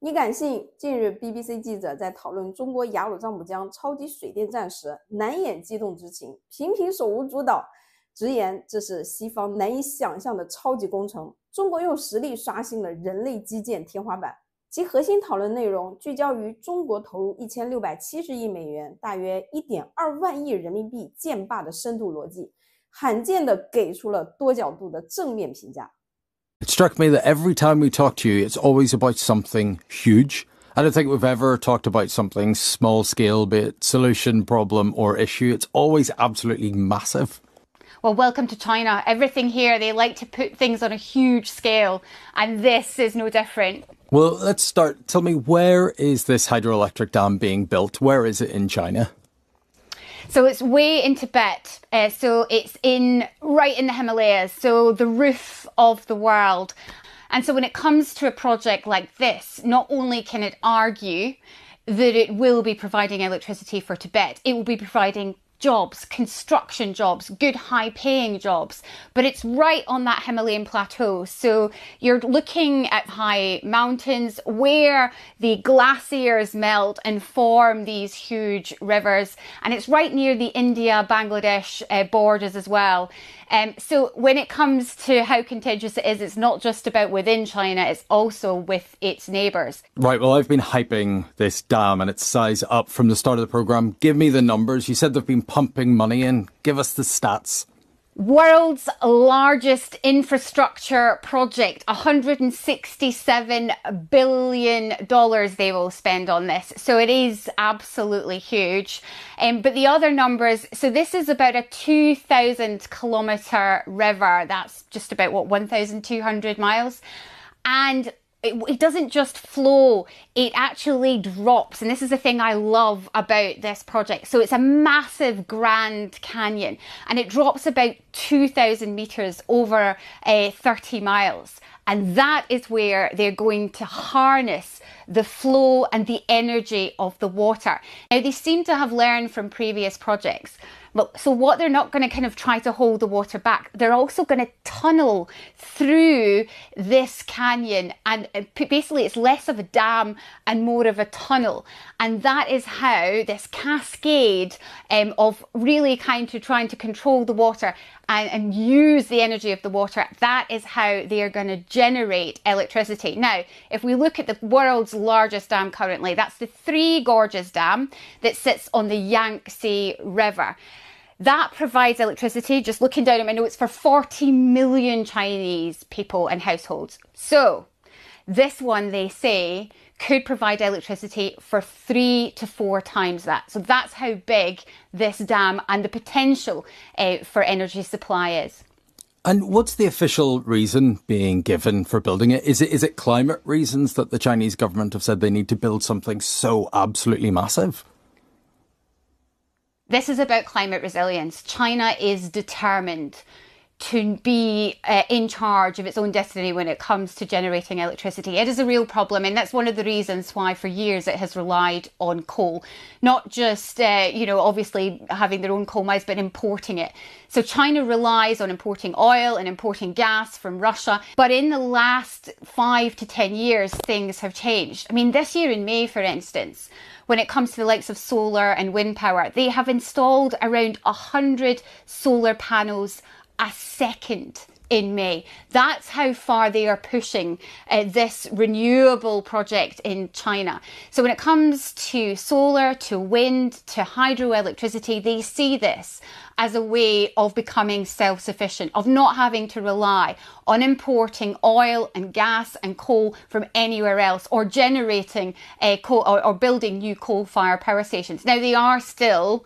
你敢信？近日 BBC 记者在讨论中国雅鲁藏布江超级水电站时，难掩激动之情，频频手舞足蹈，直言这是西方难以想象的超级工程，中国用实力刷新了人类基建天花板。其核心讨论内容聚焦于中国投入1670亿美元，大约1.2万亿人民币建坝的深度逻辑，罕见的给出了多角度的正面评价。It struck me that every time we talk to you, it's always about something huge. I don't think we've ever talked about something small scale, be it solution, problem, or issue. It's always absolutely massive. Well, welcome to China. Everything here, they like to put things on a huge scale, and this is no different. Well, let's start. Tell me, where is this hydroelectric dam being built? Where is it in China? So it's way in Tibet. So it's right in the Himalayas. So the roof of the world. And so when it comes to a project like this, not only can it argue that it will be providing electricity for Tibet, it will be providing jobs, construction jobs, good high-paying jobs, but it's right on that Himalayan plateau. So you're looking at high mountains where the glaciers melt and form these huge rivers, and it's right near the India-Bangladesh borders as well. So when it comes to how contentious it is, it's not just about within China, it's also with its neighbours. Right, well, I've been hyping this dam and its size up from the start of the programme. Give me the numbers. You said they've been pumping money in. Give us the stats. World's largest infrastructure project, $167 billion they will spend on this. So it is absolutely huge. But the other numbers, so this is about a 2,000 kilometre river. That's just about, 1,200 miles. And it doesn't just flow, it actually drops. And this is the thing I love about this project. So it's a massive Grand Canyon and it drops about 2,000 metres over 30 miles. And that is where they're going to harness the flow and the energy of the water. Now, they seem to have learned from previous projects. So what they're not going to kind of try to hold the water back, they're also going to tunnel through this canyon, and basically it's less of a dam and more of a tunnel. And that is how this cascade of really kind of trying to control the water and use the energy of the water, that is how they are going to generate electricity. Now, if we look at the world's largest dam currently, that's the Three Gorges Dam that sits on the Yangtze River. That provides electricity, just looking down at my notes, for 40 million Chinese people and households. So this one, they say, could provide electricity for 3 to 4 times that. So that's how big this dam and the potential for energy supply is. And what's the official reason being given for building it? Is it climate reasons that the Chinese government have said they need to build something so absolutely massive? This is about climate resilience. China is determined to be in charge of its own destiny when it comes to generating electricity. It is a real problem, and that's one of the reasons why for years it has relied on coal. Not just, obviously having their own coal mines, but importing it. So China relies on importing oil and importing gas from Russia. But in the last 5 to 10 years, things have changed. I mean, this year in May, for instance, when it comes to the likes of solar and wind power, they have installed around 100 solar panels a second in May. That's how far they are pushing this renewable project in China. So when it comes to solar, to wind, to hydroelectricity, they see this as a way of becoming self-sufficient, of not having to rely on importing oil and gas and coal from anywhere else, or generating coal or building new coal-fired power stations. Now, they are still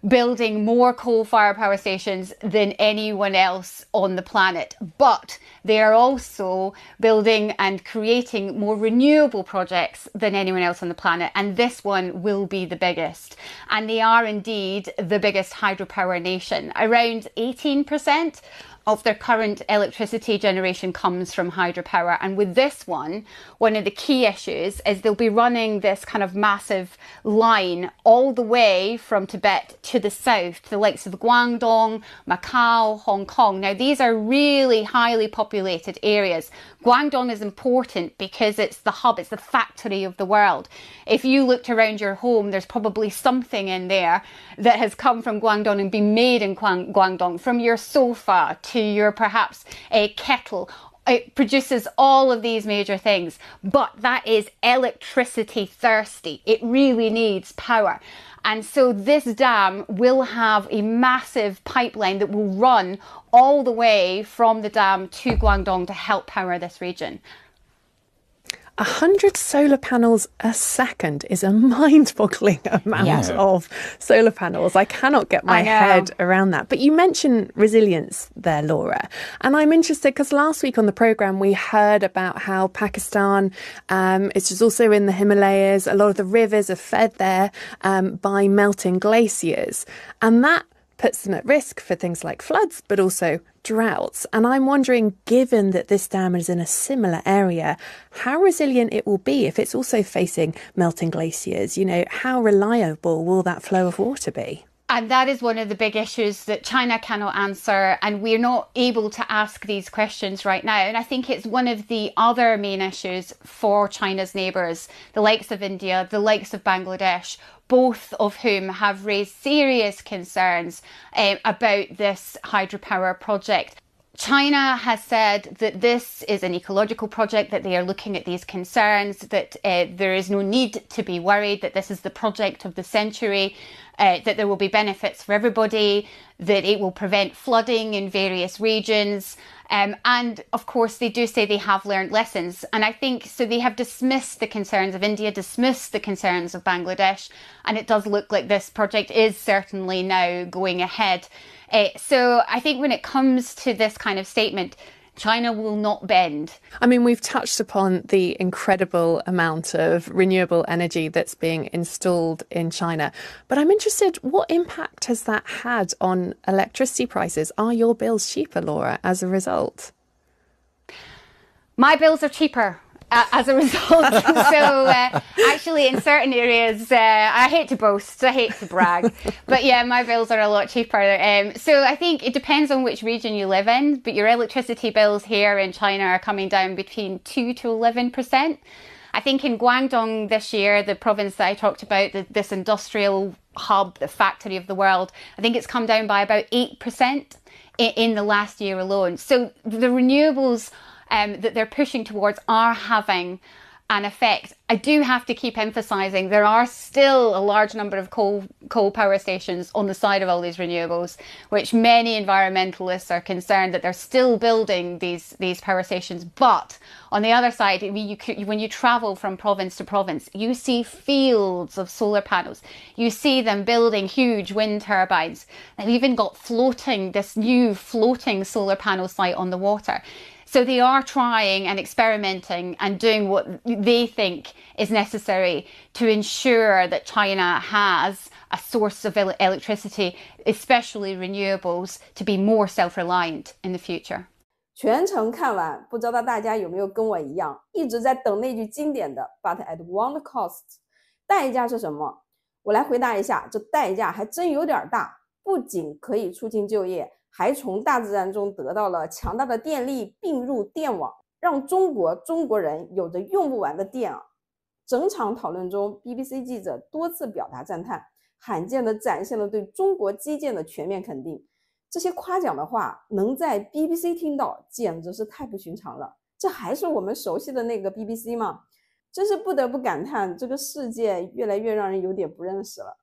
building more coal-fired power stations than anyone else on the planet, but they are also building and creating more renewable projects than anyone else on the planet, and this one will be the biggest. And they are indeed the biggest hydropower nation. Around 18% of their current electricity generation comes from hydropower. And with this one of the key issues is they'll be running this kind of massive line all the way from Tibet to the south, to the likes of Guangdong, Macau, Hong Kong. Now, these are really highly populated areas. Guangdong is important because it's the hub, it's the factory of the world. If you looked around your home, there's probably something in there that has come from Guangdong and been made in Guangdong, from your sofa to your perhaps a kettle. It produces all of these major things, but that is electricity thirsty. It really needs power. And so this dam will have a massive pipeline that will run all the way from the dam to Guangdong to help power this region. 100 solar panels a second is a mind-boggling amount of solar panels. I cannot get my head around that. But you mentioned resilience there, Laura. And I'm interested because last week on the programme we heard about how Pakistan, it's just also in the Himalayas, a lot of the rivers are fed there by melting glaciers. And that puts them at risk for things like floods, but also droughts. And I'm wondering, given that this dam is in a similar area, how resilient it will be if it's also facing melting glaciers. You know, how reliable will that flow of water be? And that is one of the big issues that China cannot answer, and we're not able to ask these questions right now. And I think it's one of the other main issues for China's neighbours, the likes of India, the likes of Bangladesh, both of whom have raised serious concerns about this hydropower project. China has said that this is an ecological project, that they are looking at these concerns, that there is no need to be worried, that this is the project of the century, that there will be benefits for everybody, that it will prevent flooding in various regions. And of course, they do say they have learned lessons. And I think so they have dismissed the concerns of India, dismissed the concerns of Bangladesh. And it does look like this project is certainly now going ahead. So I think when it comes to this kind of statement, China will not bend. I mean, we've touched upon the incredible amount of renewable energy that's being installed in China. But I'm interested, what impact has that had on electricity prices? Are your bills cheaper, Laura, as a result? My bills are cheaper as a result. So actually in certain areas, I hate to boast, I hate to brag, but yeah, my bills are a lot cheaper. So I think it depends on which region you live in, but your electricity bills here in China are coming down between 2 to 11%. I think in Guangdong this year, the province that I talked about, this industrial hub, the factory of the world, I think it's come down by about 8% in the last year alone. So the renewables that they're pushing towards are having an effect. I do have to keep emphasising there are still a large number of coal power stations on the side of all these renewables, which many environmentalists are concerned that they're still building these power stations. But on the other side, when you travel from province to province, you see fields of solar panels. You see them building huge wind turbines. They've even got this new floating solar panel site on the water. So they are trying and experimenting and doing what they think is necessary to ensure that China has a source of electricity, especially renewables, to be more self-reliant in the future. 全程看完，不知道大家有没有跟我一样，一直在等那句经典的 "But at what cost"？ 代价是什么？我来回答一下，这代价还真有点大，不仅可以促进就业，还从大自然中得到了强大的电力并入电网，让中国人有着用不完的电啊！整场讨论中 ，BBC 记者多次表达赞叹，罕见地展现了对中国基建的全面肯定。这些夸奖的话能在 BBC 听到，简直是太不寻常了。这还是我们熟悉的那个 BBC 吗？真是不得不感叹，这个世界越来越让人有点不认识了。